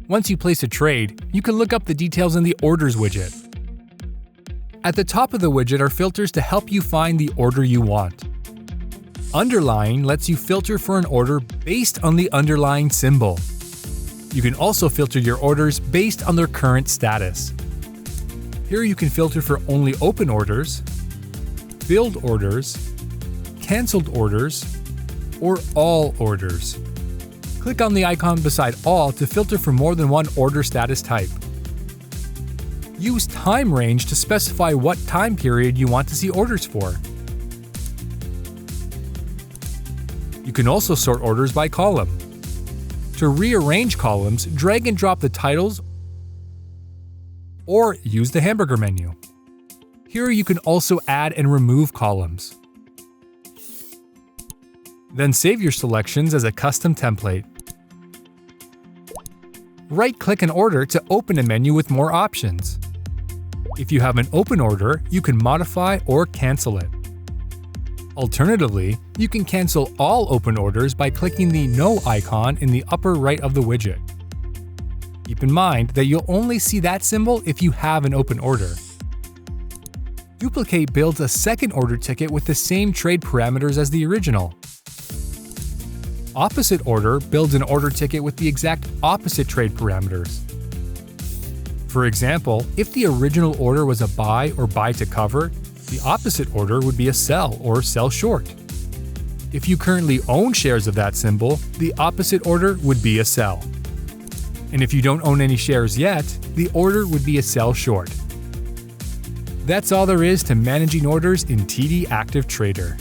Once you place a trade, you can look up the details in the Orders widget. At the top of the widget are filters to help you find the order you want. Underlying lets you filter for an order based on the underlying symbol. You can also filter your orders based on their current status. Here you can filter for only open orders, filled orders, cancelled orders, or all orders. Click on the icon beside all to filter for more than one order status type. Use time range to specify what time period you want to see orders for. You can also sort orders by column. To rearrange columns, drag and drop the titles or use the hamburger menu. Here you can also add and remove columns. Then save your selections as a custom template. Right-click an order to open a menu with more options. If you have an open order, you can modify or cancel it. Alternatively, you can cancel all open orders by clicking the No icon in the upper right of the widget. Keep in mind that you'll only see that symbol if you have an open order. Duplicate builds a second order ticket with the same trade parameters as the original. Opposite order builds an order ticket with the exact opposite trade parameters. For example, if the original order was a buy or buy to cover, the opposite order would be a sell or sell short. If you currently own shares of that symbol, the opposite order would be a sell. And if you don't own any shares yet, the order would be a sell short. That's all there is to managing orders in TD Active Trader.